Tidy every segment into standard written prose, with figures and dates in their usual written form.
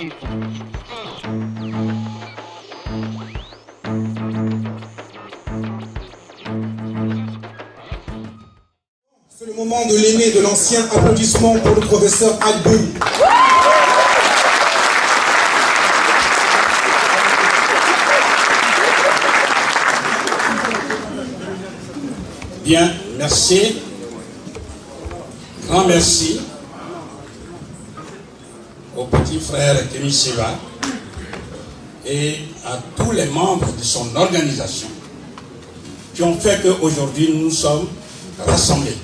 C'est le moment de l'aîné, de l'ancien. Applaudissements pour le professeur Agboul. Bien, merci. Grand merci au petit frère Kémy Séba et à tous les membres de son organisation qui ont fait qu'aujourd'hui nous sommes rassemblés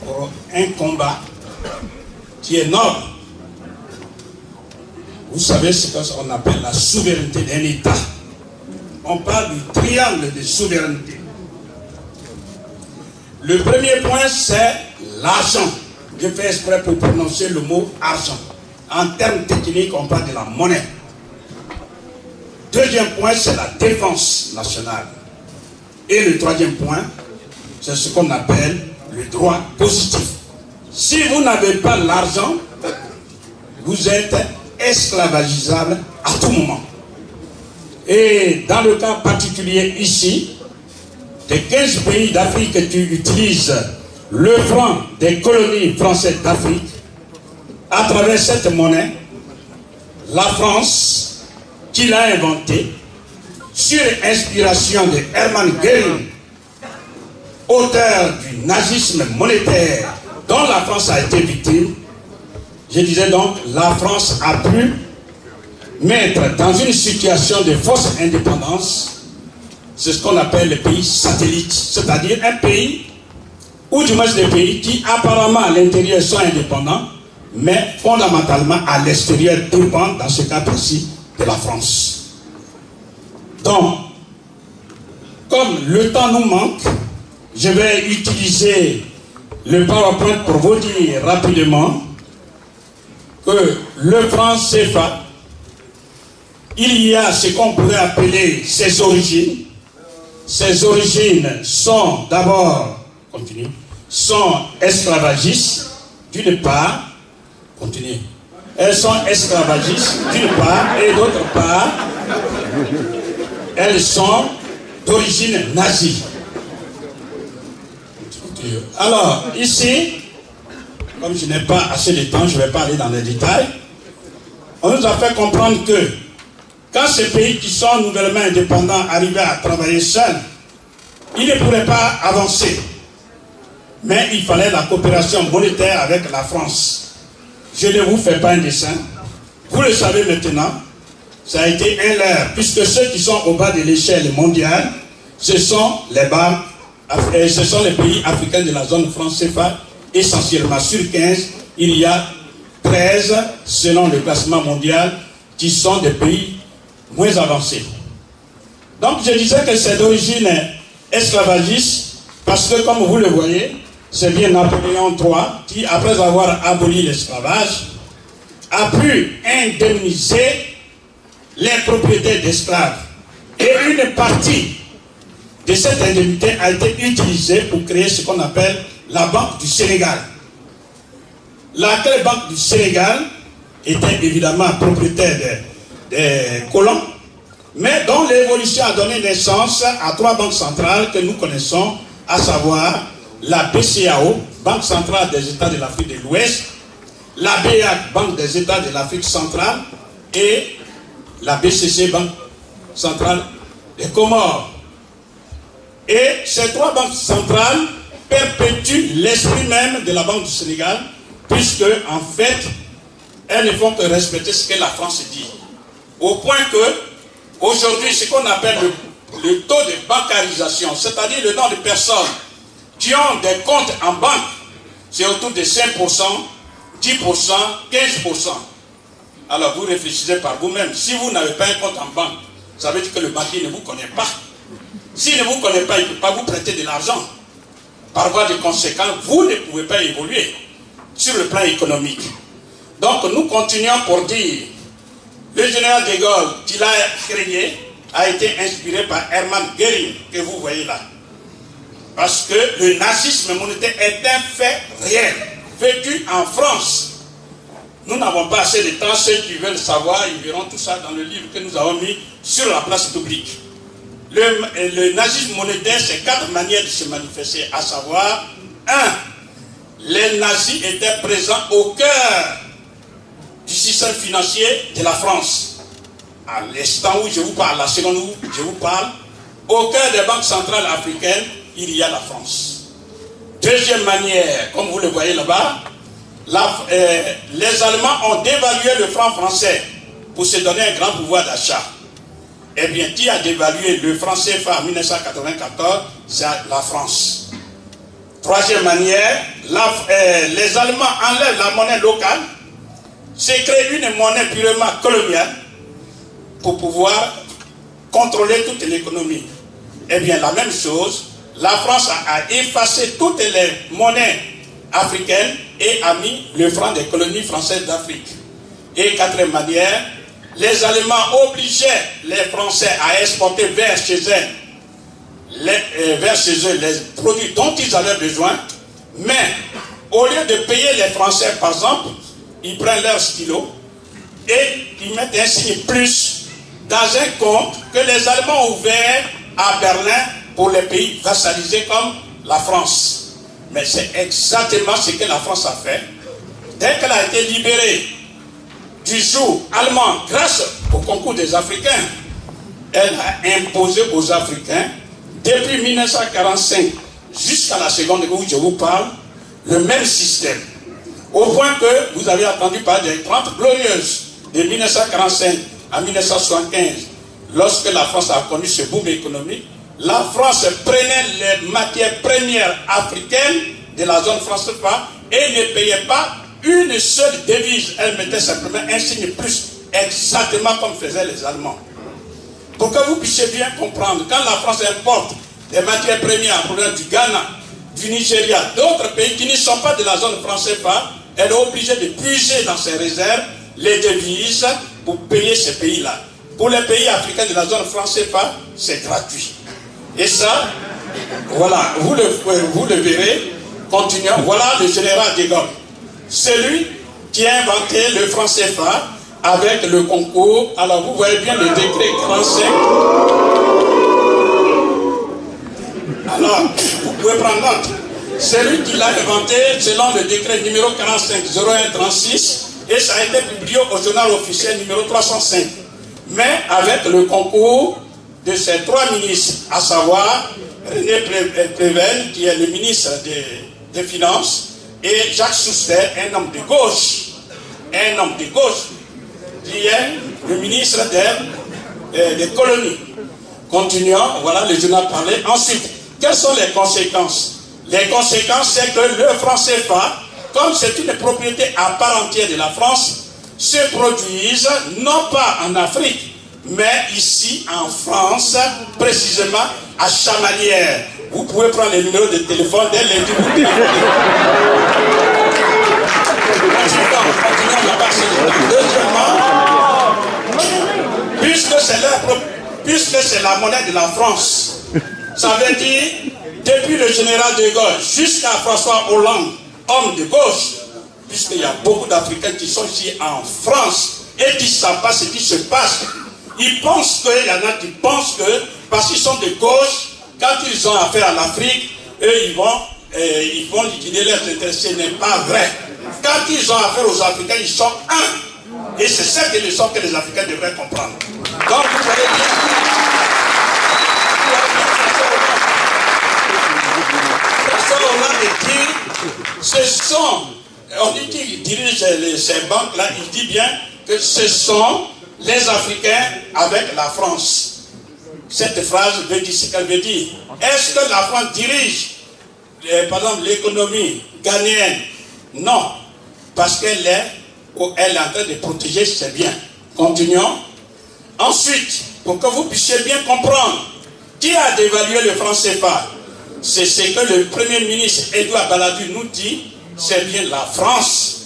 pour un combat qui est noble. Vous savez ce qu'on appelle la souveraineté d'un État. On parle du triangle de souveraineté. Le premier point, c'est l'argent. Je fais exprès pour prononcer le mot argent. En termes techniques, on parle de la monnaie. Deuxième point, c'est la défense nationale. Et le troisième point, c'est ce qu'on appelle le droit positif. Si vous n'avez pas l'argent, vous êtes esclavagisable à tout moment. Et dans le cas particulier ici, des 15 pays d'Afrique qui utilisent le franc des colonies françaises d'Afrique, à travers cette monnaie, la France, qui l'a inventée, sur inspiration de Hermann Göring, auteur du nazisme monétaire dont la France a été victime, je disais donc, la France a pu mettre dans une situation de fausse indépendance. C'est ce qu'on appelle les pays satellites, c'est-à-dire un pays, ou du moins des pays qui apparemment à l'intérieur sont indépendants, mais fondamentalement à l'extérieur dépendent, dans ce cas précis, de la France. Donc, comme le temps nous manque, je vais utiliser le PowerPoint pour vous dire rapidement que le franc CFA, il y a ce qu'on pourrait appeler ses origines. Ses origines sont d'abord, sont esclavagistes, d'une part, elles sont esclavagistes, d'une part, et d'autre part, elles sont d'origine nazie. Alors, ici, comme je n'ai pas assez de temps, je ne vais pas aller dans les détails, on nous a fait comprendre que quand ces pays qui sont nouvellement indépendants arrivaient à travailler seuls, ils ne pourraient pas avancer. Mais il fallait la coopération monétaire avec la France. Je ne vous fais pas un dessin. Vous le savez maintenant, ça a été un leurre, puisque ceux qui sont au bas de l'échelle mondiale, ce sont les pays africains de la zone franc CFA, essentiellement sur 15, il y a 13, selon le classement mondial, qui sont des pays moins avancés. Donc je disais que c'est d'origine esclavagiste, parce que comme vous le voyez, c'est bien Napoléon III qui, après avoir aboli l'esclavage, a pu indemniser les propriétaires d'esclaves. Et une partie de cette indemnité a été utilisée pour créer ce qu'on appelle la Banque du Sénégal. Laquelle Banque du Sénégal était évidemment propriétaire des colons, mais dont l'évolution a donné naissance à 3 banques centrales que nous connaissons, à savoir la BCAO, Banque centrale des États de l'Afrique de l'Ouest, la BEAC, Banque des États de l'Afrique centrale, et la BCC, Banque centrale des Comores. Et ces 3 banques centrales perpétuent l'esprit même de la Banque du Sénégal, puisque, en fait, elles ne font que respecter ce que la France dit. Au point que, aujourd'hui, ce qu'on appelle le taux de bancarisation, c'est-à-dire le nombre de personnes qui ont des comptes en banque, c'est autour de 5%, 10%, 15%. Alors vous réfléchissez par vous-même. Si vous n'avez pas un compte en banque, ça veut dire que le banquier ne vous connaît pas. S'il ne vous connaît pas, il ne peut pas vous prêter de l'argent. Par voie de conséquence, vous ne pouvez pas évoluer sur le plan économique. Donc nous continuons pour dire, le général de Gaulle, qui l'a créé, a été inspiré par Hermann Göring, que vous voyez là. Parce que le nazisme monétaire est un fait réel, vécu en France. Nous n'avons pas assez de temps. Ceux qui veulent savoir, ils verront tout ça dans le livre que nous avons mis sur la place publique. Le nazisme monétaire, c'est 4 manières de se manifester, à savoir, 1. Les nazis étaient présents au cœur du système financier de la France. À l'instant où je vous parle, la seconde où je vous parle, au cœur des banques centrales africaines, il y a la France. Deuxième manière, comme vous le voyez là-bas, les Allemands ont dévalué le franc français pour se donner un grand pouvoir d'achat. Eh bien, qui a dévalué le franc CFA en 1994? C'est la France. Troisième manière, les Allemands enlèvent la monnaie locale, se créent une monnaie purement coloniale pour pouvoir contrôler toute l'économie. Eh bien, la même chose, la France a effacé toutes les monnaies africaines et a mis le franc des colonies françaises d'Afrique. Et quatrième manière, les Allemands obligeaient les Français à exporter vers chez eux les produits dont ils avaient besoin, mais au lieu de payer les Français, par exemple, ils prennent leur stylo et ils mettent un signe plus dans un compte que les Allemands ont ouvert à Berlin pour les pays vassalisés comme la France. Mais c'est exactement ce que la France a fait. Dès qu'elle a été libérée du joug allemand grâce au concours des Africains, elle a imposé aux Africains, depuis 1945 jusqu'à la seconde où je vous parle, le même système. Au point que vous avez entendu parler des 30 glorieuses de 1945 à 1975, lorsque la France a connu ce boom économique, la France prenait les matières premières africaines de la zone francophone et ne payait pas une seule devise. Elle mettait simplement un signe plus, exactement comme faisaient les Allemands. Pour que vous puissiez bien comprendre, quand la France importe des matières premières, pour du Ghana, du Nigeria, d'autres pays qui ne sont pas de la zone française, elle est obligée de puiser dans ses réserves les devises pour payer ces pays-là. Pour les pays africains de la zone française, c'est gratuit. Et ça, voilà, vous le verrez, continuons. Voilà le général de Gaulle. Celui qui a inventé le franc CFA avec le concours. Alors vous voyez bien le décret 45. Alors, vous pouvez prendre note. Celui qui l'a inventé selon le décret numéro 45-01-36 et ça a été publié au journal officiel numéro 305. Mais avec le concours de ces 3 ministres, à savoir René Préven, qui est le ministre des Finances, et Jacques Souster, un homme de gauche, qui est le ministre des colonies. Continuons, voilà le journal parlait. Ensuite, quelles sont les conséquences? Les conséquences, c'est que le franc CFA, comme c'est une propriété à part entière de la France, se produisent non pas en Afrique, mais ici en France, précisément à Chamalières. Vous pouvez prendre les numéros de téléphone dès les Deuxièmement, puisque c'est la monnaie de la France, ça veut dire, depuis le général de Gaulle jusqu'à François Hollande, homme de gauche, puisqu'il y a beaucoup d'Africains qui sont ici en France et qui ne savent pas ce qui se passe. Ils pensent qu'il y en a qui pensent que, parce qu'ils sont de gauche, quand ils ont affaire à l'Afrique, eux, ils vont liquider leurs intérêts. Ce n'est pas vrai. Quand ils ont affaire aux Africains, ils sont un. Et c'est cette leçon que les Africains devraient comprendre. Donc, vous allez bien. François Hollande dit, ce sont, on dit qu'il dirige ces banques-là, il dit bien que ce sont les Africains avec la France. Cette phrase veut dire ce qu'elle veut dire. Est-ce que la France dirige, par exemple, l'économie ghanéenne? Non, parce qu'elle est en train de protéger ses biens. Continuons. Ensuite, pour que vous puissiez bien comprendre, qui a dévalué le franc CFA? C'est ce que le Premier ministre Edouard Balladur nous dit, c'est bien la France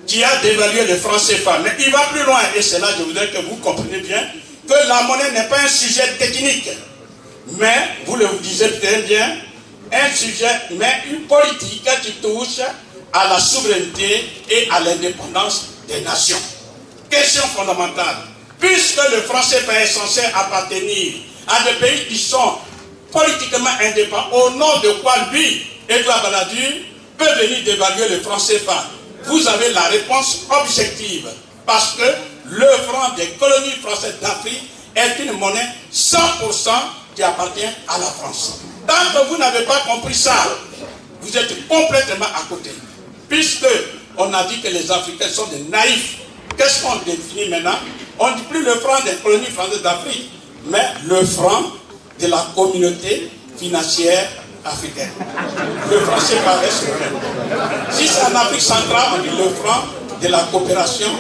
qui a dévalué le franc CFA. Mais il va plus loin, et c'est là que je voudrais que vous compreniez bien, que la monnaie n'est pas un sujet technique, mais, vous le disiez peut-être bien, un sujet, mais une politique qui touche à la souveraineté et à l'indépendance des nations. Question fondamentale. Puisque le franc CFA est censé appartenir à des pays qui sont politiquement indépendants, au nom de quoi lui, Edouard Balladur, peut venir dévaluer le franc CFA? Vous avez la réponse objective. Parce que le franc des colonies françaises d'Afrique est une monnaie 100% qui appartient à la France. Tant que vous n'avez pas compris ça, vous êtes complètement à côté. Puisque on a dit que les Africains sont des naïfs. Qu'est-ce qu'on définit maintenant? On ne dit plus le franc des colonies françaises d'Afrique, mais le franc de la communauté financière africaine. Le franc CFA reste le même. Si c'est en Afrique centrale, on dit le franc de la coopération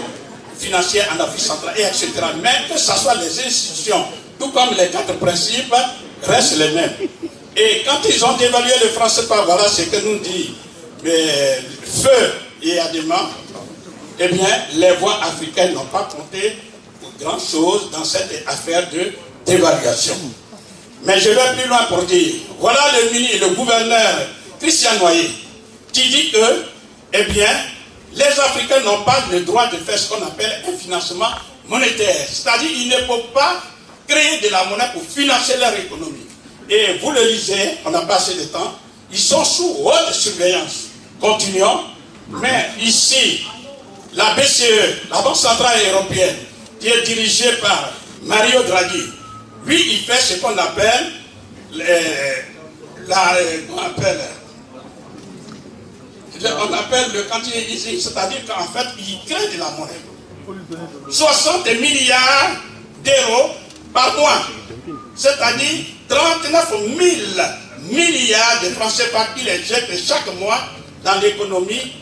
financière en Afrique centrale, et etc. Mais que ce soit les institutions, tout comme les 4 principes, restent les mêmes. Et quand ils ont dévalué le franc CFA, voilà ce que nous dit Feu et Adema, eh bien, les voix africaines n'ont pas compté pour grand chose dans cette affaire de dévaluation. Mais je vais plus loin pour dire, voilà le gouverneur Christian Noyer, qui dit que, eh bien, les Africains n'ont pas le droit de faire ce qu'on appelle un financement monétaire. C'est-à-dire qu'ils ne peuvent pas créer de la monnaie pour financer leur économie. Et vous le lisez, on n'a pas assez de temps, ils sont sous haute surveillance. Continuons. Mais ici, la BCE, la Banque Centrale Européenne, qui est dirigée par Mario Draghi, lui, il fait ce qu'on appelle on appelle le quantité easing, c'est-à-dire qu'en fait, il crée de la monnaie. 60 milliards d'euros par mois. C'est-à-dire 39 000 milliards de francs CFA qu'il injecte chaque mois dans l'économie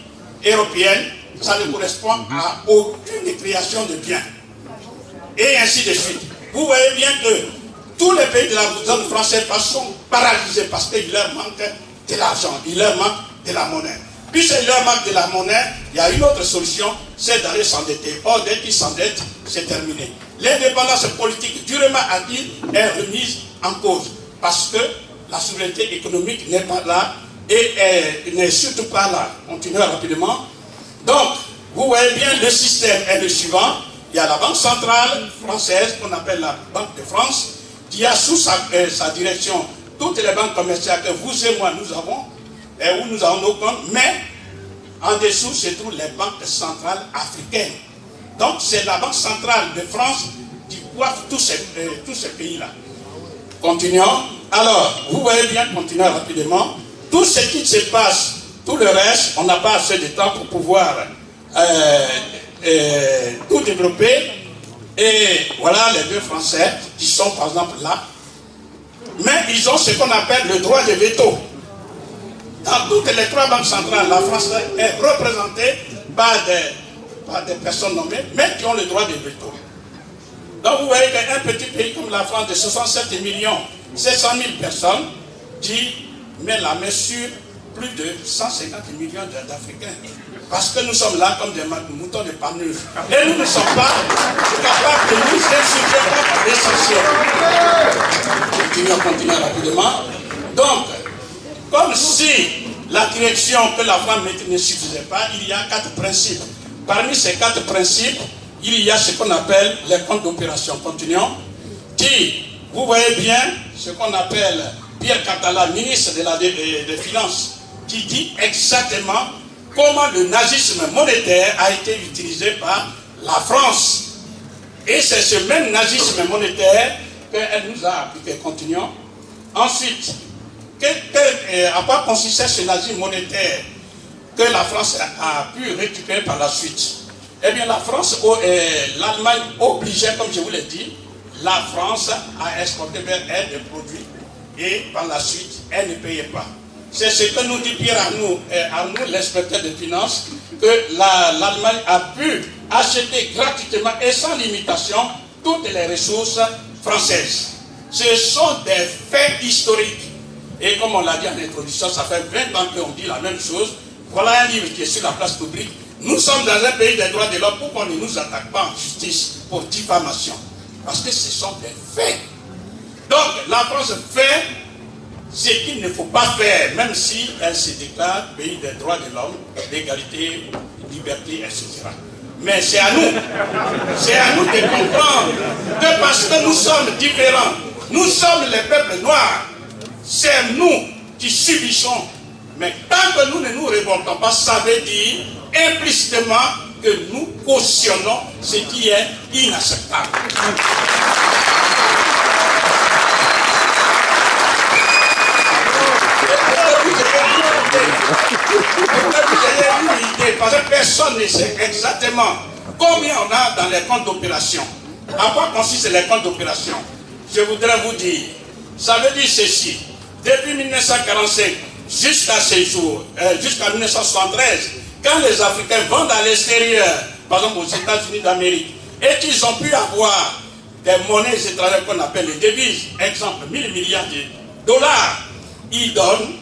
européenne. Ça ne correspond à aucune création de biens. Et ainsi de suite. Vous voyez bien que tous les pays de la zone franc CFA sont paralysés parce qu'il leur manque de l'argent, il leur manque de la monnaie. Puisqu'il leur manque de la monnaie, il y a une autre solution, c'est d'aller s'endetter. Or, dès qu'ils s'endettent, c'est terminé. L'indépendance politique durement acquise est remise en cause. Parce que la souveraineté économique n'est pas là et n'est surtout pas là. Continuons rapidement. Donc, vous voyez bien, le système est le suivant. Il y a la Banque centrale française, qu'on appelle la Banque de France, qui a sous sa direction toutes les banques commerciales que vous et moi nous avons, et où nous avons nos comptes, mais en dessous se trouvent les banques centrales africaines. Donc c'est la Banque centrale de France qui coiffe tous ces pays-là. Continuons. Alors, vous voyez bien, continuons rapidement. Tout ce qui se passe, tout le reste, on n'a pas assez de temps pour pouvoir tout développer. Et voilà les deux Français qui sont par exemple là. Mais ils ont ce qu'on appelle le droit de veto. Dans toutes les 3 banques centrales, la France est représentée par des personnes nommées, mais qui ont le droit de veto. Donc vous voyez qu'un petit pays comme la France de 67 700 000 personnes qui met la main sur plus de 150 millions d'Africains. Parce que nous sommes là comme des moutons de panurge. Et nous ne sommes pas capables de nous insulter l'essentiel. Continuons rapidement. Donc, comme si la direction que la France ne suffisait pas, il y a 4 principes. Parmi ces 4 principes, il y a ce qu'on appelle les comptes d'opération. Continuons. Qui, vous voyez bien, ce qu'on appelle Pierre Catala, ministre des Finances, qui dit exactement comment le nazisme monétaire a été utilisé par la France. Et c'est ce même nazisme monétaire qu'elle nous a appliqué. Continuons. Ensuite, à quoi consistait ce nazisme monétaire que la France a pu récupérer par la suite? Eh bien, l'Allemagne obligeait, comme je vous l'ai dit, la France à exporter vers elle des produits et par la suite, elle ne payait pas. C'est ce que nous dit Pierre Arnoux, l'inspecteur des finances, que l'Allemagne a pu acheter gratuitement et sans limitation toutes les ressources françaises. Ce sont des faits historiques. Et comme on l'a dit en introduction, ça fait 20 ans qu'on dit la même chose. Voilà un livre qui est sur la place publique. Nous sommes dans un pays des droits de l'homme. Pourquoi on ne nous attaque pas en justice pour diffamation? Parce que ce sont des faits. Donc la France fait ce qu'il ne faut pas faire, même si elle se déclare pays des droits de l'homme, d'égalité, liberté, etc. Mais c'est à nous de comprendre que parce que nous sommes différents, nous sommes les peuples noirs, c'est nous qui subissons. Mais tant que nous ne nous révoltons pas, ça veut dire implicitement que nous cautionnons ce qui est inacceptable. Parce que personne ne sait exactement combien on a dans les comptes d'opération. À quoi consistent les comptes d'opération? Je voudrais vous dire, ça veut dire ceci. Depuis 1945 jusqu'à ce jour, jusqu'à 1973, quand les Africains vendent à l'extérieur, par exemple aux États-Unis d'Amérique, et qu'ils ont pu avoir des monnaies étrangères qu'on appelle les devises, exemple 1000 milliards de dollars, ils donnent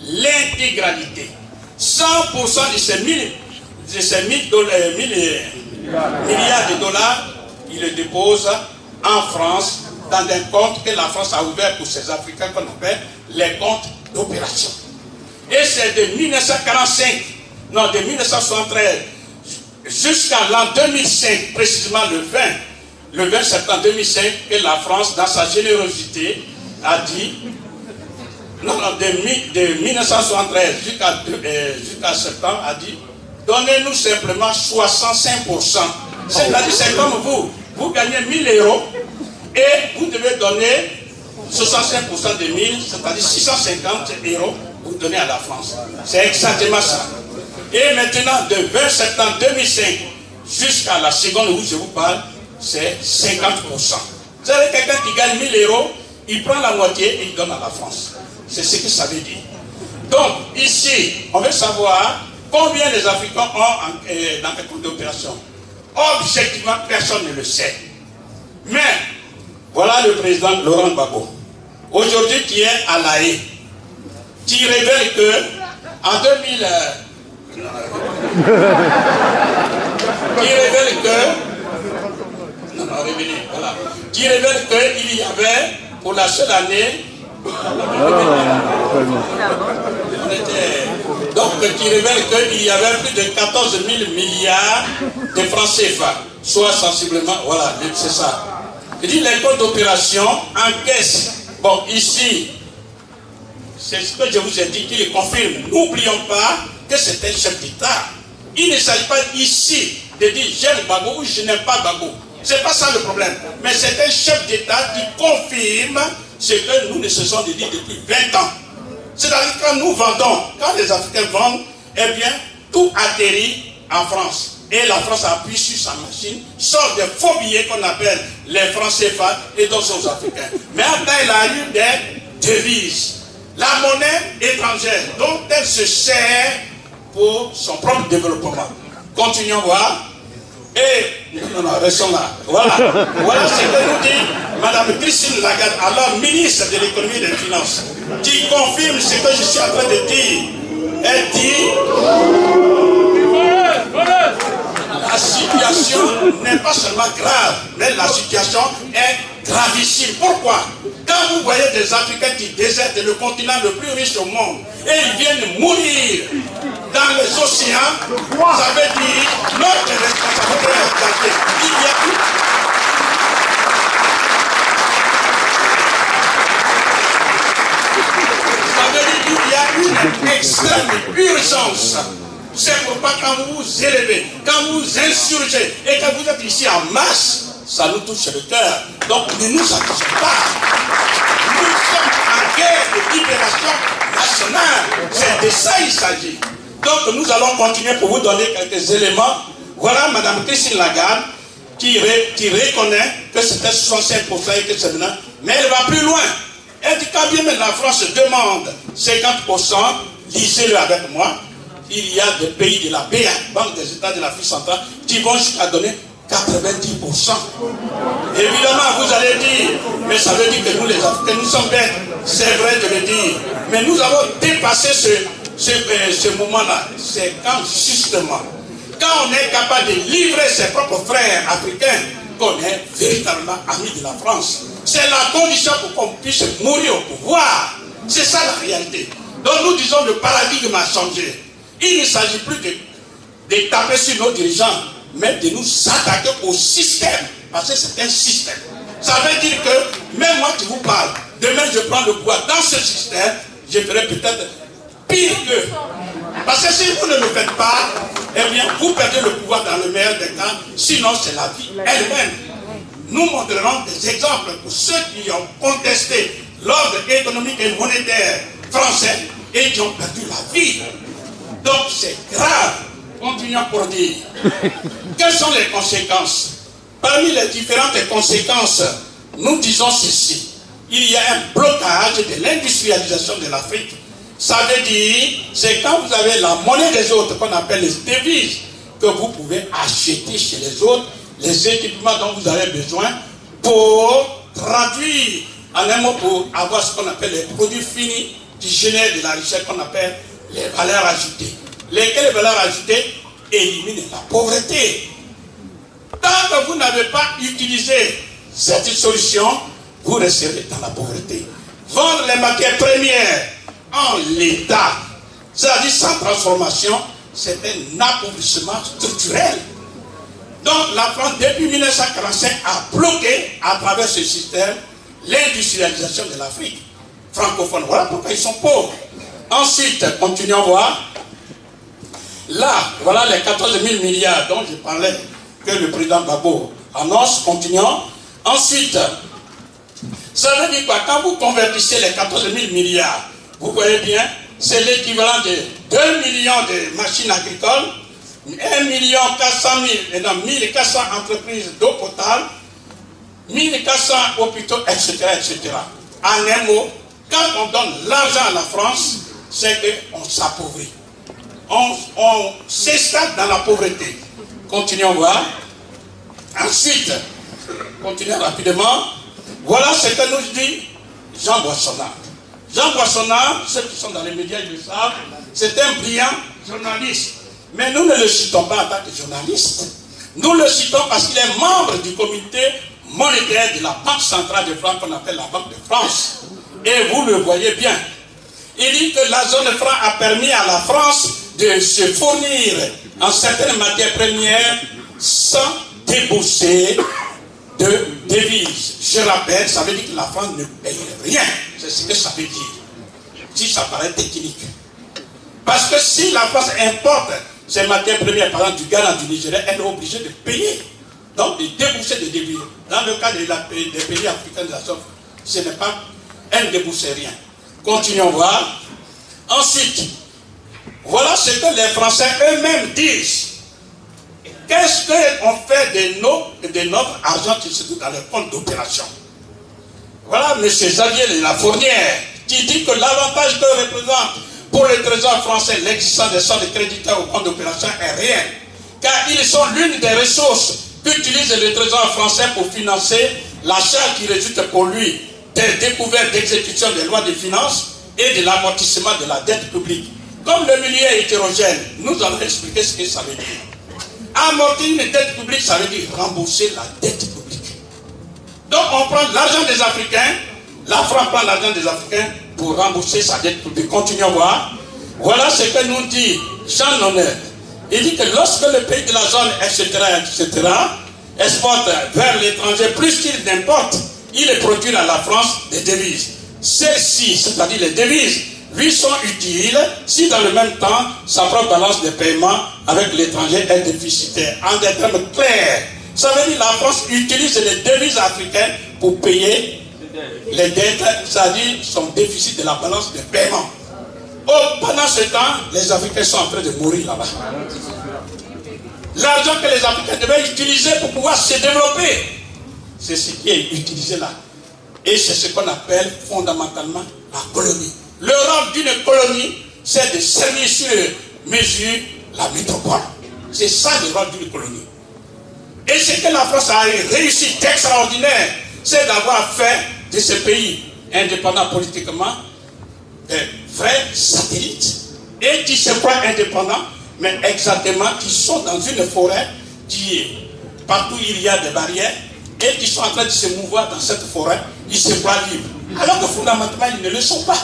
l'intégralité. 100% de ces 1000 milliards de dollars, ils le déposent en France, dans des comptes que la France a ouverts pour ces Africains qu'on appelle les comptes d'opération. Et c'est de 1945, non, de 1973 jusqu'à l'an 2005, précisément le 20 septembre 2005, que la France, dans sa générosité, a dit, non, de 1973 jusqu'à septembre, a dit, donnez-nous simplement 65%. C'est-à-dire, c'est comme vous gagnez 1000 euros et vous devez donner 65% de 1000, c'est-à-dire 650 euros, vous donnez à la France. C'est exactement ça. Et maintenant, de 20 septembre 2005 jusqu'à la seconde où je vous parle, c'est 50%. Vous avez quelqu'un qui gagne 1000 euros, il prend la moitié et il donne à la France. C'est ce que ça veut dire. Donc, ici, on veut savoir combien les Africains ont dans les comptes d'opération. Objectivement, personne ne le sait. Mais, voilà le président Laurent Gbagbo, aujourd'hui qui est à La Haye, qui révèle que en 2000, qui révèle qu'il y avait pour la seule année donc qui révèle qu'il y avait plus de 14 000 milliards de francs CFA, soit sensiblement, voilà, c'est ça. Il dit les comptes d'opération encaissent. Bon, ici, c'est ce que je vous ai dit, qu'il confirme. N'oublions pas que c'est un chef d'État. Il ne s'agit pas ici de dire j'aime Gbagbo ou je n'aime pas Gbagbo. C'est pas ça le problème. Mais c'est un chef d'État qui confirme ce que nous ne cessons de dire depuis 20 ans. C'est-à-dire quand nous vendons, quand les Africains vendent, eh bien, tout atterrit en France. Et la France appuie sur sa machine, sort des faux billets qu'on appelle les francs CFA et d'autres aux Africains. Mais après, il a eu des devises. La monnaie étrangère dont elle se sert pour son propre développement. Continuons voir. Et, non, restons là. Voilà. Voilà ce que nous dit Mme Christine Lagarde, alors ministre de l'économie et des finances, qui confirme ce que je suis en train de dire. Elle dit la situation n'est pas seulement grave, mais la situation est gravissime. Pourquoi? Quand vous voyez des Africains qui désertent le continent le plus riche au monde et ils viennent mourir dans les océans, ça veut dire notre responsabilité est engagée. Ça veut dire qu'il y a une extrême urgence. C'est pourquoi quand vous vous élevez, quand vous vous insurgez et quand vous êtes ici en masse, ça nous touche le cœur. Donc ne nous accusons pas. Nous sommes en guerre de libération nationale. C'est de ça il s'agit. Donc nous allons continuer pour vous donner quelques éléments. Voilà Mme Christine Lagarde qui reconnaît que c'était 65% et que c'est maintenant. Mais elle va plus loin. Elle dit quand bien même la France demande 50%, lisez-le avec moi. Il y a des pays de la BA, Banque des États de l'Afrique centrale, qui vont jusqu'à donner 90%. Évidemment, vous allez dire, mais ça veut dire que nous les Africains, nous sommes bêtes. C'est vrai de le dire. Mais nous avons dépassé ce moment-là. C'est quand justement, quand on est capable de livrer ses propres frères africains, qu'on est véritablement amis de la France. C'est la condition pour qu'on puisse mourir au pouvoir. C'est ça la réalité. Donc nous disons le paradigme a changé. Il ne s'agit plus de taper sur nos dirigeants, mais de nous attaquer au système. Parce que c'est un système. Ça veut dire que, même moi qui vous parle, demain je prends le pouvoir dans ce système, je ferai peut-être pire qu'eux. Parce que si vous ne le faites pas, eh bien, vous perdez le pouvoir dans le meilleur des cas, sinon c'est la vie elle-même. Nous montrerons des exemples pour ceux qui ont contesté l'ordre économique et monétaire français et qui ont perdu la vie. Donc c'est grave. Continuons pour dire. Quelles sont les conséquences? Parmi les différentes conséquences, nous disons ceci. Il y a un blocage de l'industrialisation de l'Afrique. Ça veut dire, c'est quand vous avez la monnaie des autres, qu'on appelle les devises, que vous pouvez acheter chez les autres les équipements dont vous avez besoin pour traduire, en un mot, pour avoir ce qu'on appelle les produits finis qui génèrent de la richesse qu'on appelle les valeurs ajoutées. Lesquelles valeurs ajoutées éliminent la pauvreté. Tant que vous n'avez pas utilisé cette solution, vous resterez dans la pauvreté. Vendre les matières premières en l'état, c'est-à-dire sans transformation, c'est un appauvrissement structurel. Donc la France, depuis 1945, a bloqué à travers ce système l'industrialisation de l'Afrique francophone. Voilà pourquoi ils sont pauvres. Ensuite, continuons à voir. Là, voilà les 14 000 milliards dont je parlais, que le président Gbagbo annonce. Continuons. Ensuite, ça veut dire quoi? Quand vous convertissez les 14 000 milliards, vous voyez bien, c'est l'équivalent de 2 millions de machines agricoles, 1 400 000, non, 1400 entreprises d'eau potable, 1400 hôpitaux, etc., etc. En un mot, quand on donne l'argent à la France, c'est qu'on s'appauvrit. On s'installe dans la pauvreté. Continuons à voir. Ensuite, continuons rapidement. Voilà ce que nous dit Jean Boissonnat. Jean Boissonnat, ceux qui sont dans les médias, ils le savent, c'est un brillant journaliste. Mais nous ne le citons pas en tant que journaliste. Nous le citons parce qu'il est membre du comité monétaire de la Banque centrale de France, qu'on appelle la Banque de France. Et vous le voyez bien. Il dit que la zone franc a permis à la France de se fournir en certaines matières premières sans débourser de devises. Je rappelle, ça veut dire que la France ne paye rien. C'est ce que ça veut dire. Si ça paraît technique. Parce que si la France importe ces matières premières, par exemple du Ghana, du Nigeria, elle est obligée de payer. Donc de débourser des devises. Dans le cas des pays africains de la zone, ce n'est pas, elle ne débourse rien. Continuons à voir. Ensuite, voilà ce que les Français eux-mêmes disent. Qu'est-ce qu'on fait de notre argent qui se trouve dans les comptes d'opération? Voilà M. Xavier Lafournière qui dit que l'avantage que représente pour le trésor français l'existence des soldes créditeurs au compte d'opération est réel. Car ils sont l'une des ressources qu'utilise le trésor français pour financer la charge qui résulte pour lui des découvertes d'exécution des lois de finances et de l'amortissement de la dette publique. Comme le milieu est hétérogène, nous allons expliquer ce que ça veut dire. Amortir une dette publique, ça veut dire rembourser la dette publique. Donc on prend l'argent des Africains, la France prend l'argent des Africains pour rembourser sa dette publique. Continuons à voir. Voilà ce que nous dit Jean Monnet. Il dit que lorsque le pays de la zone, etc., exporte vers l'étranger plus qu'il n'importe, il produit à la France des devises. Celles-ci, c'est-à-dire les devises, lui sont utiles si dans le même temps, sa propre balance de paiement avec l'étranger est déficitaire. En des termes clairs, ça veut dire que la France utilise les devises africaines pour payer les dettes, c'est-à-dire son déficit de la balance de paiement. Pendant ce temps, les Africains sont en train de mourir là-bas. L'argent que les Africains devaient utiliser pour pouvoir se développer, c'est ce qui est utilisé là. Et c'est ce qu'on appelle fondamentalement la colonie. Le rôle d'une colonie, c'est de servir sur mesure la métropole. C'est ça le rôle d'une colonie. Et ce que la France a réussi d'extraordinaire, c'est d'avoir fait de ce pays indépendant politiquement des vrais satellites et qui se croient indépendants, mais exactement qui sont dans une forêt qui est partout il y a des barrières et qui sont en train de se mouvoir dans cette forêt, ils se croient libres. Alors que fondamentalement, ils ne le sont pas.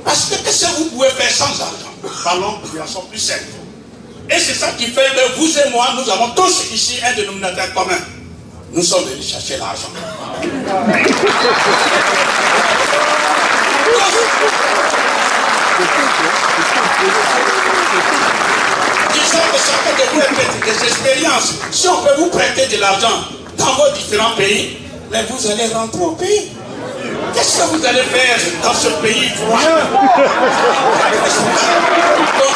Parce que qu'est-ce que vous pouvez faire sans argent? Parlons de façon plus simple. Et c'est ça qui fait que vous et moi, nous avons tous ici un dénominateur commun. Nous sommes venus chercher l'argent. Disons que chacun de vous a des expériences. Si on peut vous prêter de l'argent dans vos différents pays, mais vous allez rentrer au pays. Qu'est-ce que vous allez faire dans ce pays froid? Donc,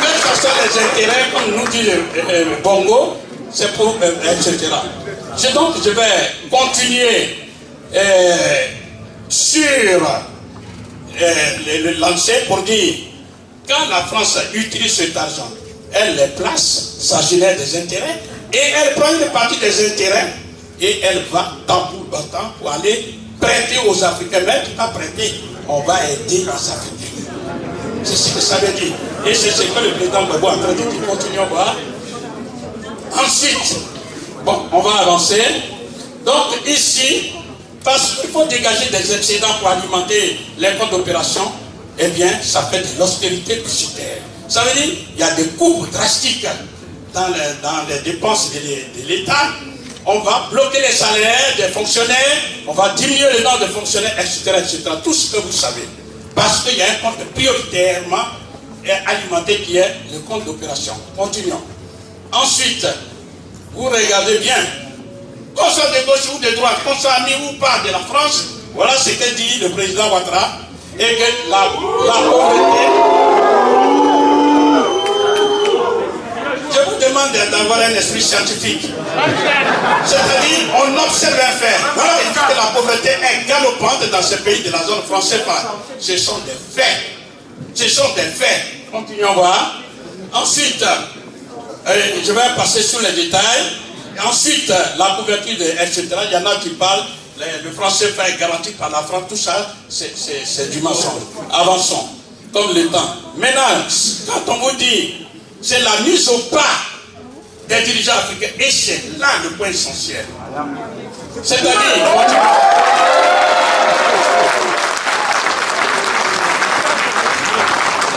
quels que soient les intérêts, comme nous dit le Bongo, c'est pour, etc. Donc, je vais continuer sur le lancer pour dire, quand la France utilise cet argent, elle les place, ça génère des intérêts, et elle prend une partie des intérêts, et elle va tambour battant pour aller prêter aux Africains. Même pas prêter, on va aider les Africains. C'est ce que ça veut dire. Et c'est ce que le président Gbagbo est en train de dire. Continuons voir. Ensuite, bon, on va avancer. Donc ici, parce qu'il faut dégager des excédents pour alimenter les comptes d'opération, eh bien, ça fait de l'austérité budgétaire. Ça veut dire qu'il y a des coupes drastiques dans les dépenses de l'État. On va bloquer les salaires des fonctionnaires, on va diminuer le nombre de fonctionnaires, etc., etc. Tout ce que vous savez. Parce qu'il y a un compte prioritairement alimenté qui est le compte d'opération. Continuons. Ensuite, vous regardez bien, qu'on soit de gauche ou de droite, qu'on soit ami ou pas de la France, voilà ce que dit le président Ouattara, et que la pauvreté... Je vous demande d'avoir un esprit scientifique. C'est-à-dire, on observe un fait. Voilà, il dit que la pauvreté est galopante dans ce pays de la zone française. Ce sont des faits. Ce sont des faits. Continuons voir. Ensuite, je vais passer sur les détails. Ensuite, la couverture, etc. Il y en a qui parlent, le franc CFA est garanti par la France. Tout ça, c'est du mensonge. Avançons, comme le temps. Maintenant, quand on vous dit... c'est la mise au pas des dirigeants africains. Et c'est là le point essentiel. C'est-à-dire,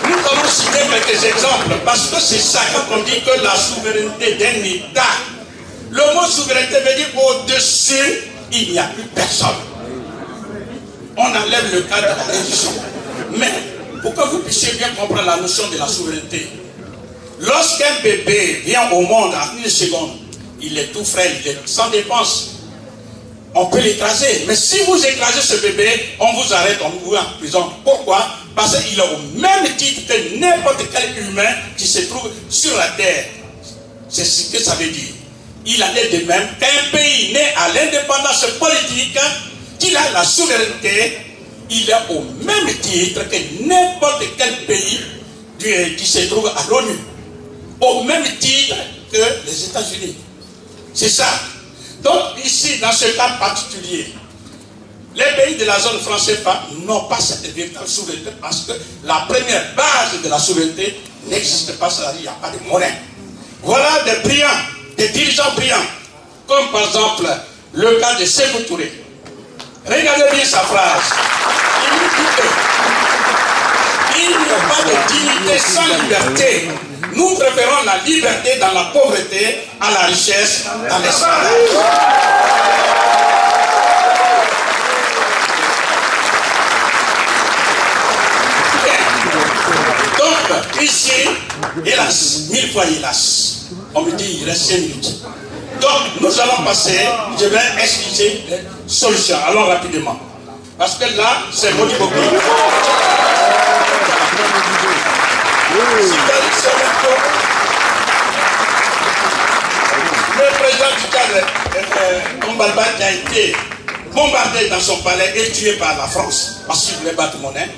nous allons citer quelques exemples, parce que c'est ça quand on dit que la souveraineté d'un État, le mot souveraineté veut dire au-dessus, il n'y a plus personne. On enlève le cas de la religion. Mais, pour que vous puissiez bien comprendre la notion de la souveraineté, lorsqu'un bébé vient au monde en une seconde, il est tout frais, il est sans dépense. On peut l'écraser. Mais si vous écrasez ce bébé, on vous arrête, on vous met en prison. Pourquoi? Parce qu'il est au même titre que n'importe quel humain qui se trouve sur la terre. C'est ce que ça veut dire. Il en est de même qu'un pays né à l'indépendance politique, qu'il a la souveraineté, il est au même titre que n'importe quel pays qui se trouve à l'ONU. Au même titre que les États-Unis. C'est ça. Donc ici, dans ce cas particulier, les pays de la zone française n'ont pas cette véritable souveraineté parce que la première base de la souveraineté n'existe pas, c'est-à-dire qu'il n'y a pas de monnaie. Voilà des brillants, des dirigeants brillants, comme par exemple le cas de Sékou Touré. Regardez bien sa phrase. Il nous dit que il n'y a pas de dignité sans liberté. Nous préférons la liberté dans la pauvreté à la richesse dans l'esclavage. Donc, ici, hélas, 1000 fois hélas, on me dit il reste 5 minutes. Donc, nous allons passer, je vais expliquer les solutions. Allons rapidement. Parce que là, c'est Modi Boki. Le président du Tchad, Tombalba, qui a été bombardé dans son palais et tué par la France parce qu'il voulait battre monnaie.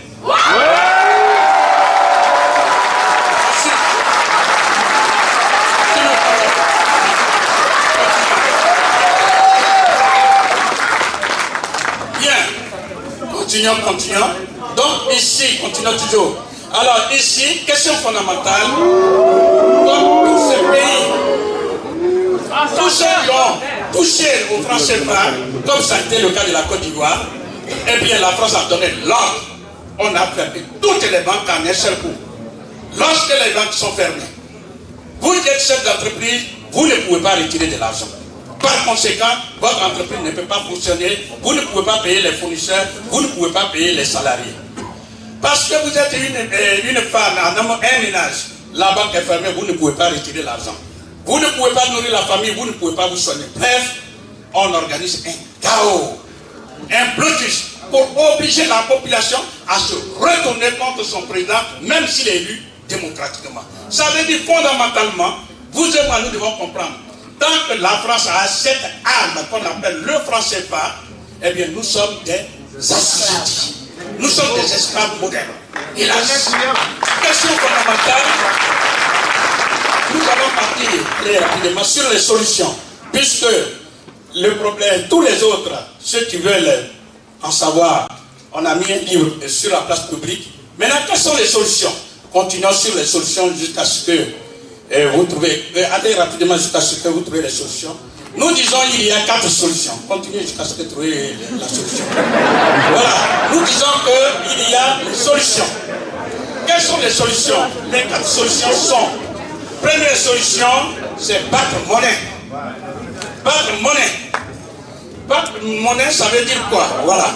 Bien, continuons. Donc ici, continuons toujours. Alors ici, question fondamentale, comme tous ces pays, tous ceux qui ont touché au franc CFA, comme ça a été le cas de la Côte d'Ivoire, Eh bien, la France a donné l'ordre. On a fermé toutes les banques en un seul coup. Lorsque les banques sont fermées, vous êtes chef d'entreprise, vous ne pouvez pas retirer de l'argent. Par conséquent, votre entreprise ne peut pas fonctionner, vous ne pouvez pas payer les fournisseurs, vous ne pouvez pas payer les salariés. Parce que vous êtes une femme, un ménage, la banque est fermée, vous ne pouvez pas retirer l'argent. Vous ne pouvez pas nourrir la famille, vous ne pouvez pas vous soigner. Bref, on organise un chaos, un blocus pour obliger la population à se retourner contre son président, même s'il est élu démocratiquement. Ça veut dire fondamentalement, vous et moi, nous devons comprendre. Tant que la France a cette arme qu'on appelle le franc CFA, eh bien nous sommes des assujettis. Nous sommes des esclaves modernes. Et la question fondamentale, nous allons partir très rapidement sur les solutions, puisque le problème, tous les autres, ceux qui veulent en savoir, on a mis un livre sur la place publique. Maintenant, quelles sont les solutions? Continuons sur les solutions jusqu'à ce que vous trouvez, allez rapidement jusqu'à ce que vous trouvez les solutions. Nous disons il y a 4 solutions. Continuez jusqu'à ce que vous trouvez la solution. Voilà, nous disons qu'il y a des solutions. Quelles sont les solutions? Les 4 solutions sont: première solution, c'est battre monnaie. Battre monnaie. Battre monnaie, ça veut dire quoi? Voilà.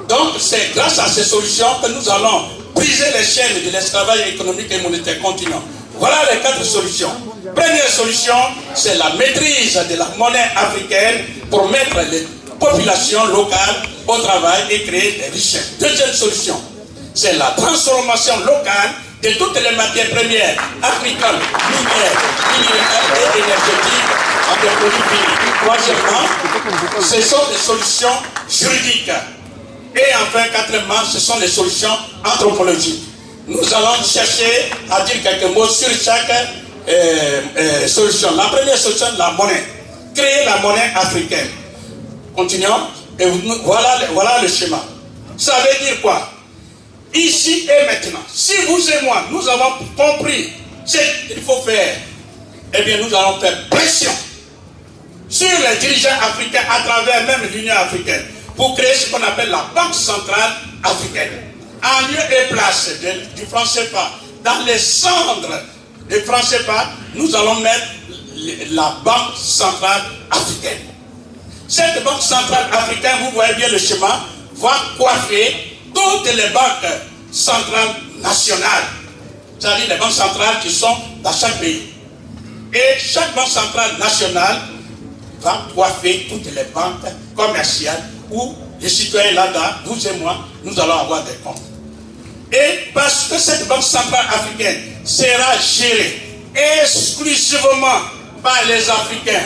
Donc, c'est grâce à ces solutions que nous allons briser les chaînes de l'esclavage économique et monétaire continent. Voilà les 4 solutions. Première solution, c'est la maîtrise de la monnaie africaine pour mettre les populations locales au travail et créer des richesses. Deuxième solution, c'est la transformation locale de toutes les matières premières agricoles, minières et énergétiques en des produits finis. Troisièmement, ce sont des solutions juridiques. Et enfin, quatrièmement, ce sont les solutions anthropologiques. Nous allons chercher à dire quelques mots sur chaque solution. La première solution, la monnaie. Créer la monnaie africaine. Continuons. Et voilà le schéma. Ça veut dire quoi? Ici et maintenant, si vous et moi, nous avons compris ce qu'il faut faire, eh bien nous allons faire pression sur les dirigeants africains à travers même l'Union africaine pour créer ce qu'on appelle la Banque centrale africaine. En lieu et place du franc CFA, dans les cendres du franc CFA, nous allons mettre la Banque centrale africaine. Cette Banque centrale africaine, vous voyez bien le schéma, va coiffer toutes les banques centrales nationales, c'est-à-dire les banques centrales qui sont dans chaque pays. Et chaque banque centrale nationale va coiffer toutes les banques commerciales où les citoyens là-bas, vous et moi, nous allons avoir des comptes. Et parce que cette banque centrale africaine sera gérée exclusivement par les Africains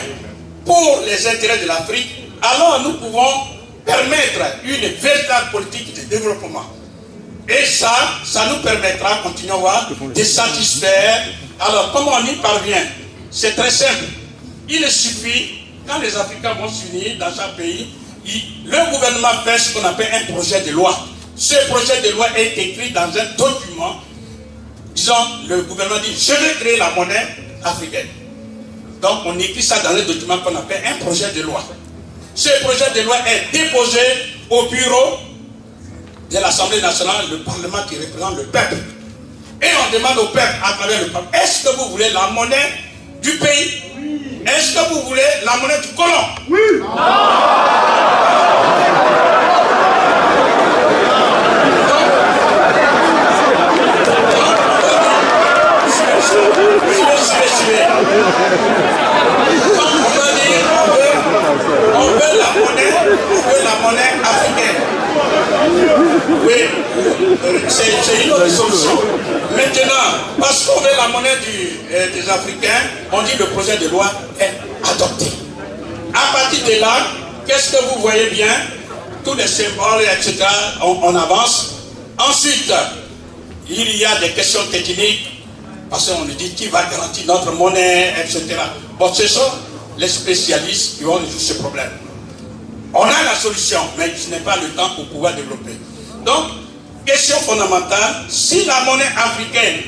pour les intérêts de l'Afrique, alors nous pouvons permettre une véritable politique de développement. Et ça nous permettra, continuons à voir, de satisfaire. Alors, comment on y parvient? C'est très simple. Il suffit, quand les Africains vont s'unir dans chaque pays, le gouvernement fait ce qu'on appelle un projet de loi. Ce projet de loi est écrit dans un document. Disons, le gouvernement dit, je vais créer la monnaie africaine. Donc, on écrit ça dans un document qu'on appelle un projet de loi. Ce projet de loi est déposé au bureau de l'Assemblée nationale, le Parlement qui représente le peuple. Et on demande au peuple, à travers le peuple, est-ce que vous voulez la monnaie du pays? Oui. Est-ce que vous voulez la monnaie du colon? Oui. On veut la monnaie africaine. Oui, c'est une autre solution. Maintenant, parce qu'on veut la monnaie des Africains, on dit que le projet de loi est adopté. À partir de là, qu'est-ce que vous voyez bien? Tous les symboles, etc., on avance. Ensuite, il y a des questions techniques, parce qu'on nous dit qui va garantir notre monnaie, etc. Bon, ce sont les spécialistes qui vont résoudre ce problème. On a la solution, mais ce n'est pas le temps pour pouvoir développer. Donc, question fondamentale, si la monnaie africaine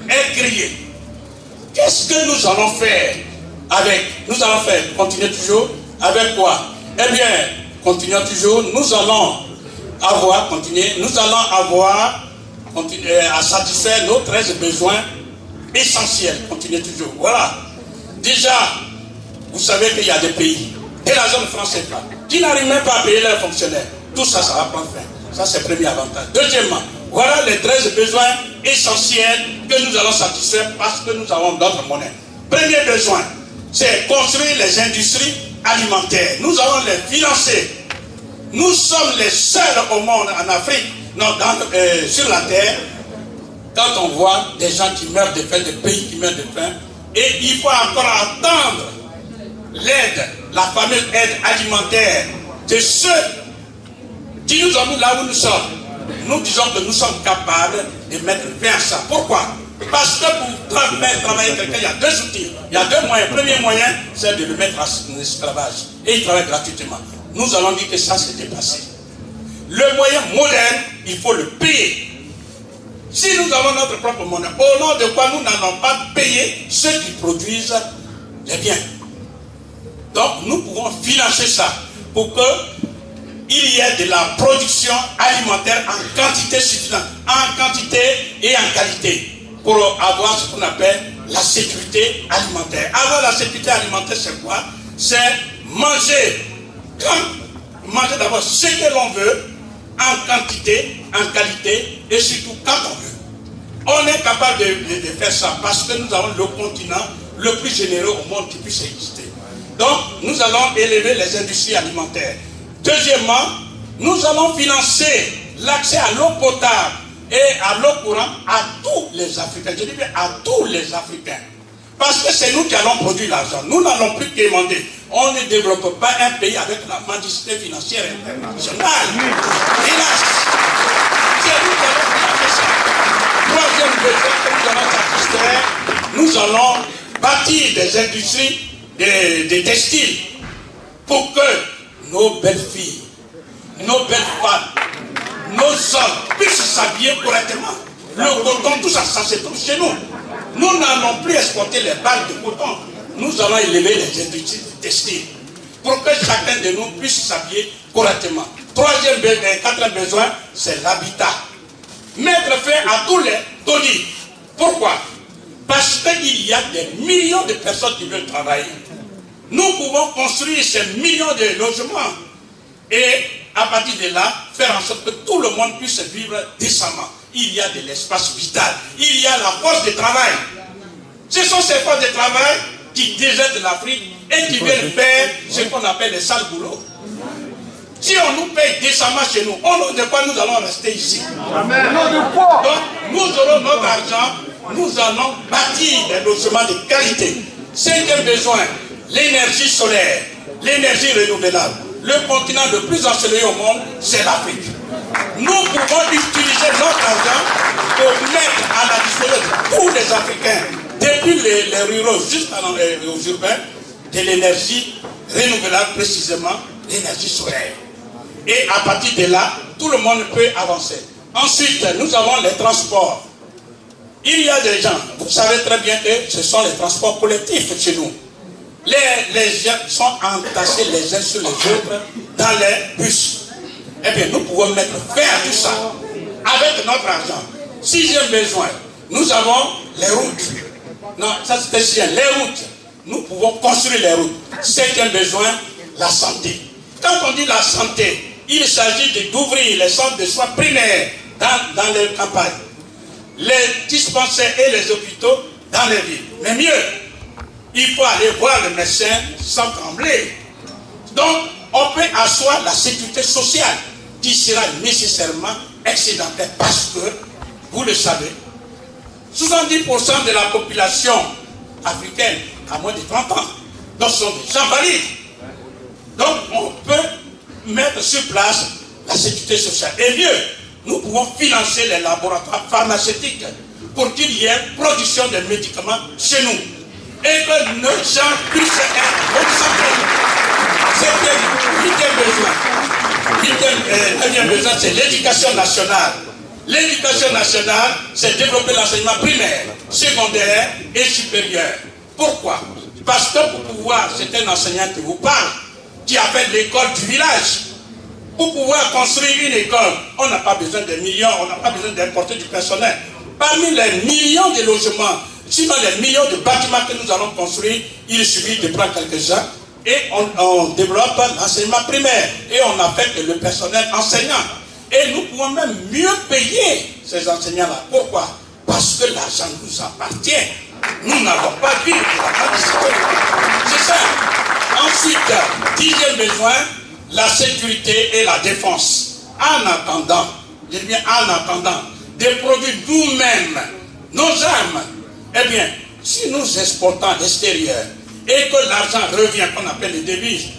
est créée, qu'est-ce que nous allons faire avec? Nous allons faire, continuer toujours, avec quoi? Eh bien, continuons toujours, nous allons continuer, nous allons avoir continuer à satisfaire nos 13 besoins essentiels. Continuez toujours. Voilà. Déjà, vous savez qu'il y a des pays, et la zone française là, qui n'arrivent même pas à payer leurs fonctionnaires. Tout ça, ça va prendre fin. Ça, c'est le premier avantage. Deuxièmement, voilà les 13 besoins essentiels que nous allons satisfaire parce que nous avons d'autres monnaies. Premier besoin, c'est construire les industries alimentaires. Nous allons les financer. Nous sommes les seuls au monde, en Afrique, sur la terre, quand on voit des gens qui meurent de faim, des pays qui meurent de faim, et il faut encore attendre l'aide, la fameuse aide alimentaire de ceux qui nous ont mis là où nous sommes. Nous disons que nous sommes capables de mettre fin à ça. Pourquoi? Parce que pour travailler quelqu'un, il y a deux outils, il y a deux moyens. Le premier moyen, c'est de le mettre en esclavage. Et il travaille gratuitement. Nous allons dire que ça, c'est dépassé. Le moyen moderne, il faut le payer. Si nous avons notre propre monnaie, au nom de quoi nous n'allons pas payer ceux qui produisent les biens. Donc, nous pouvons financer ça pour qu'il y ait de la production alimentaire en quantité suffisante, en quantité et en qualité, pour avoir ce qu'on appelle la sécurité alimentaire. Avoir la sécurité alimentaire, c'est quoi? C'est manger, manger d'abord ce que l'on veut, en quantité, en qualité, et surtout quand on veut. On est capable de faire ça parce que nous avons le continent le plus généreux au monde qui puisse exister. Donc, nous allons élever les industries alimentaires. Deuxièmement, nous allons financer l'accès à l'eau potable et à l'eau courante à tous les Africains. Je dis bien à tous les Africains. Parce que c'est nous qui allons produire l'argent. Nous n'allons plus demander. On ne développe pas un pays avec la mendicité financière internationale. Hélas, c'est nous qui allons financer ça. Troisième besoin que nous allons satisfaire, nous allons bâtir des industries, des textiles, pour que nos belles filles, nos belles femmes, nos hommes puissent s'habiller correctement. Le coton, tout ça, ça se trouve chez nous. Nous n'allons plus exporter les balles de coton. Nous allons élever les industries textiles pour que chacun de nous puisse s'habiller correctement. Quatrième besoin, c'est l'habitat. Mettre fin à tous les taudis. Pourquoi? Parce qu'il y a des millions de personnes qui veulent travailler. Nous pouvons construire ces millions de logements et à partir de là, faire en sorte que tout le monde puisse vivre décemment. Il y a de l'espace vital. Il y a la force de travail. Ce sont ces forces de travail qui désertent l'Afrique et qui viennent faire ce qu'on appelle les sales boulots. Si on nous paye décemment chez nous, au nom de quoi nous allons rester ici? Amen. Donc, nous aurons notre argent, nous allons bâtir des logements de qualité. Cinquième besoin, l'énergie solaire, l'énergie renouvelable. Le continent le plus ensoleillé au monde, c'est l'Afrique. Nous pouvons utiliser notre argent pour mettre à la disposition de tous les Africains, depuis les ruraux jusqu'aux urbains, de l'énergie renouvelable, précisément l'énergie solaire. Et à partir de là, tout le monde peut avancer. Ensuite, nous avons les transports. Il y a des gens, vous savez très bien que ce sont les transports collectifs chez nous. Les gens sont entassés les uns sur les autres dans les bus. Eh bien, nous pouvons mettre fin à tout ça avec notre argent. Sixième besoin, nous avons les routes. Non, ça c'est chien, les routes. Nous pouvons construire les routes. Septième besoin, la santé. Quand on dit la santé, il s'agit d'ouvrir les centres de soins primaires dans les campagnes, les dispensaires et les hôpitaux dans les villes. Mais mieux, il faut aller voir le médecin sans trembler. Donc, on peut asseoir la sécurité sociale qui sera nécessairement excédentaire parce que, vous le savez, 70% de la population africaine a moins de 30 ans. Donc, ce sont des gens valides. Donc, on peut mettre sur place la sécurité sociale. Et mieux, nous pouvons financer les laboratoires pharmaceutiques pour qu'il y ait production de médicaments chez nous. Et que nos gens puissent être bonne santé. C'est le huitième besoin, c'est l'éducation nationale. L'éducation nationale, c'est développer l'enseignement primaire, secondaire et supérieur. Pourquoi? Parce que pour pouvoir, c'est un enseignant qui vous parle, qui appelle l'école du village, Pour pouvoir construire une école, on n'a pas besoin de millions, on n'a pas besoin d'importer du personnel. Parmi les millions de logements, sinon les millions de bâtiments que nous allons construire, il suffit de prendre quelques-uns et on développe l'enseignement primaire et on affecte le personnel enseignant. Et nous pouvons même mieux payer ces enseignants-là. Pourquoi? Parce que l'argent nous appartient. Nous n'avons pas vu la participation. C'est ça. Ensuite, 10e besoin, la sécurité et la défense. En attendant, je dis bien en attendant, de produire nous-mêmes nos armes. Eh bien, si nous exportons à l'extérieur et que l'argent revient, qu'on appelle les devises,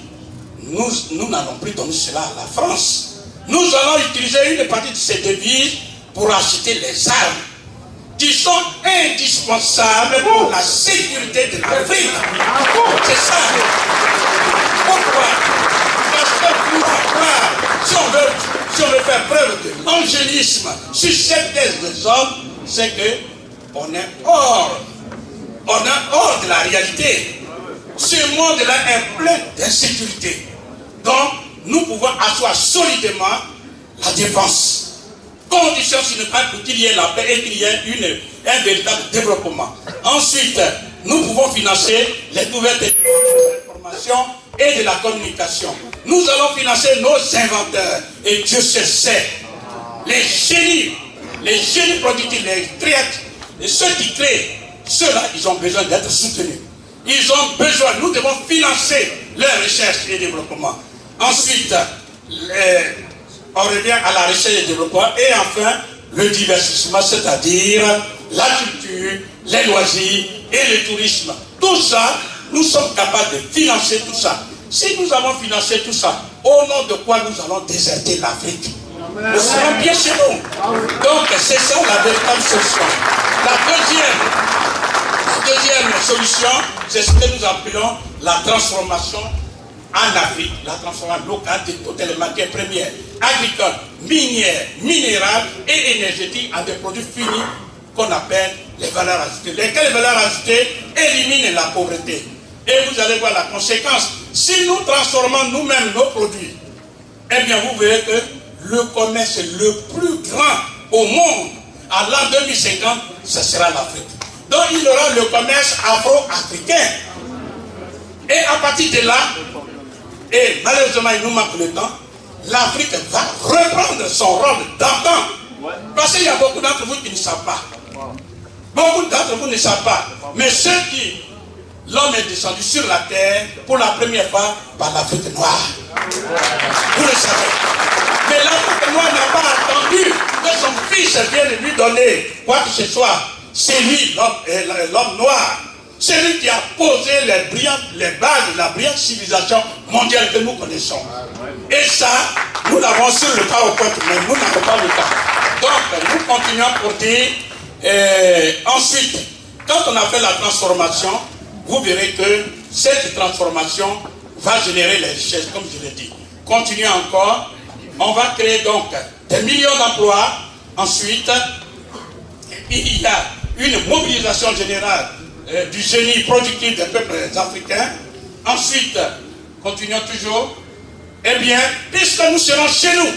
nous n'allons plus donner cela à la France. Nous allons utiliser une partie de ces devises pour acheter les armes qui sont indispensables pour la sécurité de l'Afrique. C'est ça. Pourquoi? Parce que si on veut faire preuve de l'angélisme sur cette thèse des hommes, c'est que on est hors de la réalité. Ce monde-là est plein d'insécurité. Donc, nous pouvons asseoir solidement la défense. Condition sine qua non pour qu'il y ait la paix et qu'il y ait un véritable développement. Ensuite, nous pouvons financer les nouvelles technologies de l'information et de la communication. Nous allons financer nos inventeurs. Et Dieu sait, les génies productifs, les créateurs, et ceux qui créent, ceux-là, ils ont besoin d'être soutenus. Ils ont besoin, nous devons financer leur recherche et développement. Ensuite, on revient à la recherche et développement. Et enfin, le divertissement, c'est-à-dire la culture, les loisirs et le tourisme. Tout ça, nous sommes capables de financer tout ça. Si nous avons financé tout ça, au nom de quoi nous allons déserter l'Afrique? Nous serons bien chez nous. Donc, c'est ça la véritable solution. La deuxième solution, c'est ce que nous appelons la transformation en Afrique, la transformation locale de toutes les matières premières, agricoles, minières, minérales et énergétiques en des produits finis qu'on appelle les valeurs ajoutées. Lesquelles valeurs ajoutées éliminent la pauvreté. Et vous allez voir la conséquence. Si nous transformons nous-mêmes nos produits, eh bien vous verrez que le commerce le plus grand au monde, à l'an 2050, ce sera l'Afrique. Donc il y aura le commerce afro-africain. Et à partir de là, et malheureusement il nous manque le temps, l'Afrique va reprendre son rôle d'antan. Parce qu'il y a beaucoup d'entre vous qui ne savent pas. Beaucoup d'entre vous ne savent pas. Mais ceux qui, l'homme est descendu sur la terre pour la première fois par l'Afrique noire. Vous le savez. Mais l'Afrique noire n'a pas attendu que son fils vienne lui donner quoi que ce soit. C'est lui, l'homme noir. C'est lui qui a posé les bases de la brillante civilisation mondiale que nous connaissons. Et ça, nous l'avons sur le PowerPoint, mais nous n'avons pas le temps. Donc, nous continuons pour dire, ensuite, quand on a fait la transformation, vous verrez que cette transformation va générer les richesses, comme je l'ai dit. Continuons encore, on va créer donc des millions d'emplois. Ensuite, il y a une mobilisation générale du génie productif des peuples africains. Ensuite, continuons toujours. Eh bien, puisque nous serons chez nous,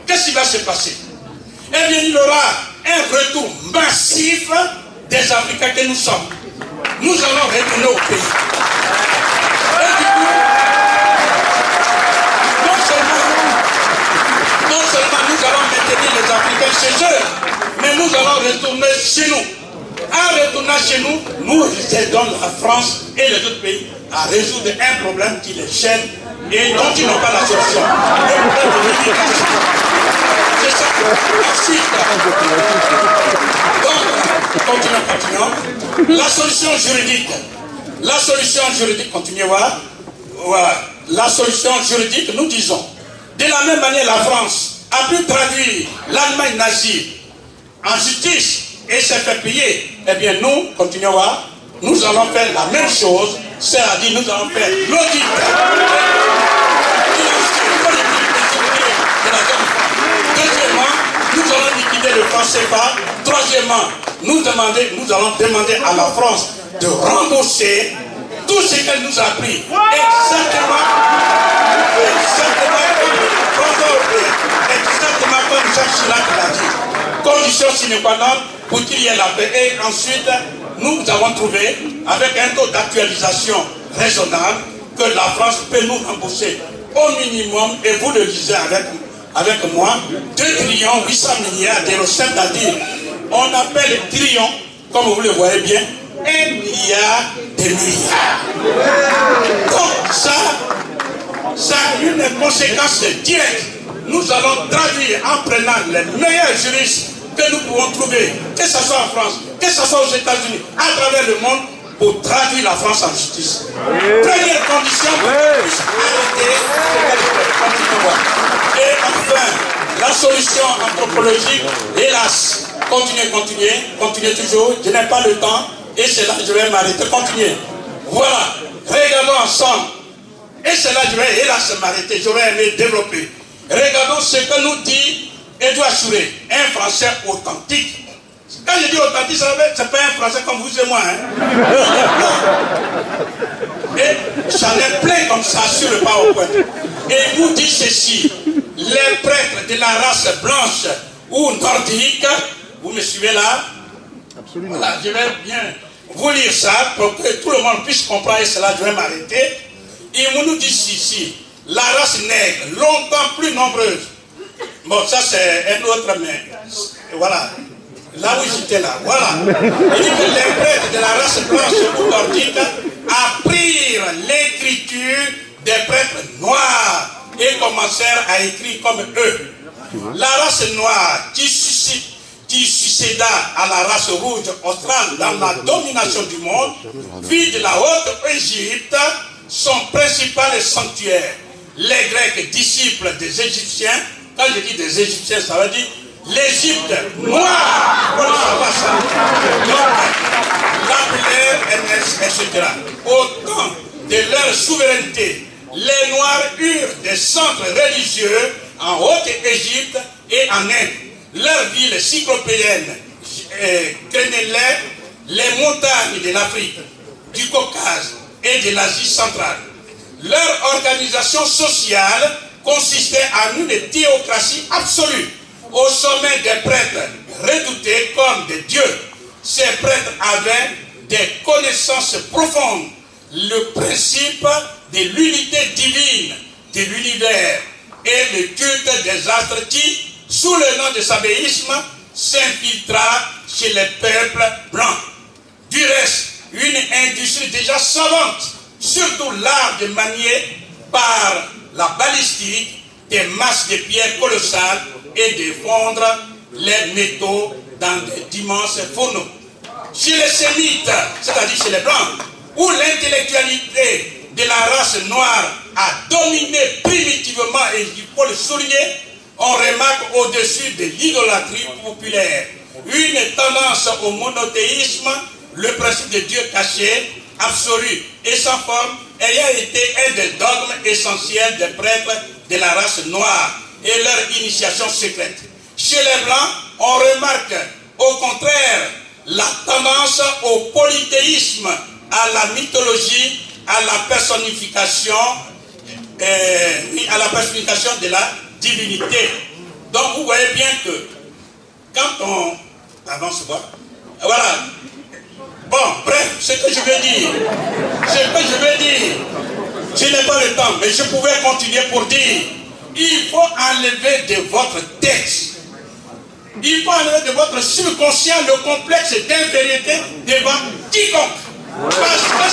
qu'est-ce qui va se passer? Eh bien, il y aura un retour massif des Africains que nous sommes. Nous allons retourner au pays. Et du coup, non seulement nous allons maintenir les Africains chez eux, mais nous allons retourner chez nous. En retournant chez nous, nous aidons la France et les autres pays à résoudre un problème qui les gêne et dont ils n'ont pas la solution. Le problème de l'immigration. C'est ça. Ensuite, donc, continuons. La solution juridique. La solution juridique, continuez voir. Voilà. La solution juridique, nous disons, de la même manière, la France a pu traduire l'Allemagne nazie en justice et s'est fait payer. Eh bien, nous, continuons voir, nous allons faire la même chose, c'est-à-dire nous allons faire l'audit. Deuxièmement, nous allons liquider le franc CFA. Troisièmement, nous allons demander à la France de rembourser tout ce qu'elle nous a pris. Exactement comme Jacques Chirac l'a dit. Condition sine qua non pour qu'il y ait la paix. Et ensuite, nous avons trouvé, avec un taux d'actualisation raisonnable, que la France peut nous rembourser au minimum, et vous le lisez avec moi, 2 800 milliards d'euros. C'est-à-dire, on appelle trillion, comme vous le voyez bien, 1 milliard de milliards. Donc ça a une conséquence directe. Nous allons traduire en prenant les meilleurs juristes que nous pouvons trouver, que ce soit en France, que ce soit aux États-Unis, à travers le monde, pour traduire la France en justice. Première condition pour qu'on puisse arrêter ce. Et enfin, la solution anthropologique, hélas, continuez toujours, je n'ai pas le temps, et c'est là que je vais m'arrêter, continuez. Voilà, regardons ensemble, et c'est là que je vais hélas m'arrêter, j'aurais aimé développer. Regardons ce que nous dit Edouard Chouré, un Français authentique. Quand je dis authentique, c'est pas un Français comme vous et moi. Hein. Et j'en ai plein comme ça sur le PowerPoint. Et il vous dit ceci, les prêtres de la race blanche ou nordique, vous me suivez là? Absolument. Voilà, je vais bien vous lire ça pour que tout le monde puisse comprendre, et cela je vais m'arrêter. Il nous dit ceci, la race nègre, longtemps plus nombreuse. Bon, ça c'est un autre, mais voilà. Là où j'étais là, voilà. Il dit que les prêtres de la race blanche ou nordique apprirent l'écriture des prêtres noirs et commencèrent à écrire comme eux. La race noire qui succéda à la race rouge australe dans la domination du monde, fit de la haute Égypte son principal sanctuaire. Les Grecs, disciples des Égyptiens, quand je dis des Égyptiens, ça veut dire l'Égypte noire, l'appelèrent, etc. Au temps de leur souveraineté, les Noirs eurent des centres religieux en Haute-Égypte et en Inde. Leurs villes cyclopéennes crénellaient les montagnes de l'Afrique, du Caucase et de l'Asie centrale. Leur organisation sociale consistait en une théocratie absolue. Au sommet des prêtres redoutés comme des dieux, ces prêtres avaient des connaissances profondes, le principe de l'unité divine de l'univers et le culte des astres qui, sous le nom de sabéisme, s'infiltra chez les peuples blancs. Du reste, une industrie déjà savante, surtout l'art de manier par la balistique des masses de pierres colossales et de fondre les métaux dans d'immenses fourneaux. Chez les sémites, c'est-à-dire chez les blancs, où l'intellectualité de la race noire a dominé primitivement, et il faut le souligner, on remarque au-dessus de l'idolâtrie populaire une tendance au monothéisme, le principe de Dieu caché, absolu et sans forme, ayant été un des dogmes essentiels des prêtres de la race noire et leur initiation secrète. Chez les Blancs, on remarque au contraire la tendance au polythéisme, à la mythologie, à la personnification de la divinité. Donc vous voyez bien que quand on avance, voilà. Bon, bref, ce que je veux dire, je n'ai pas le temps, mais je pouvais continuer pour dire, il faut enlever de votre tête, il faut enlever de votre subconscient le complexe d'infériorité devant quiconque. Parce que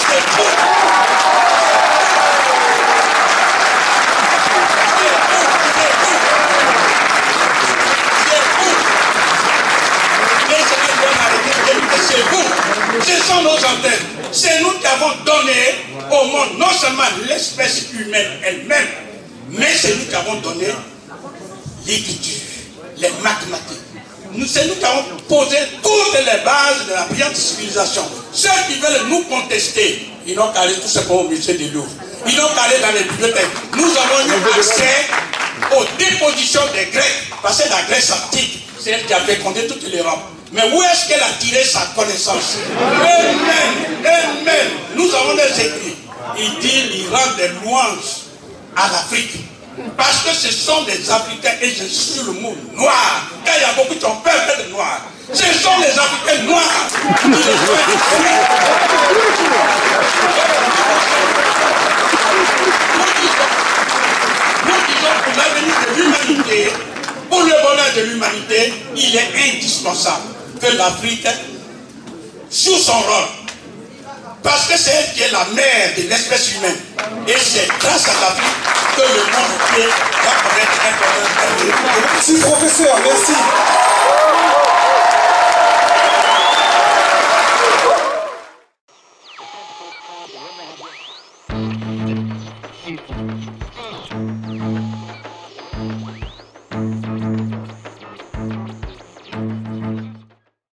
c'est vous, ce sont nos antennes. C'est nous qui avons donné au monde non seulement l'espèce humaine elle-même, mais c'est nous qui avons donné l'écriture, les mathématiques. C'est nous qui avons posé toutes les bases de la brillante civilisation. Ceux qui veulent nous contester, ils n'ont qu'à aller tout simplement au musée du Louvre. Ils n'ont qu'à aller dans les bibliothèques. Nous avons eu accès aux dépositions des Grecs, parce que la Grèce antique, c'est elle qui a fécondé toutes les rampes. Mais où est-ce qu'elle a tiré sa connaissance? Elle-même, nous avons des écrits. Il dit, il rend des louanges à l'Afrique. Parce que ce sont des Africains, et je suis le mot noir, car il y a beaucoup qui ont peur d'être noirs. Ce sont les Africains noirs qui le souhaitent. Nous disons pour l'avenir de l'humanité, pour le bonheur de l'humanité, il est indispensable que l'Afrique joue son rôle. Parce que c'est elle qui est la mère de l'espèce humaine. Et c'est grâce à l'Afrique que le monde entier va connaître un bonheur. Merci professeur, merci.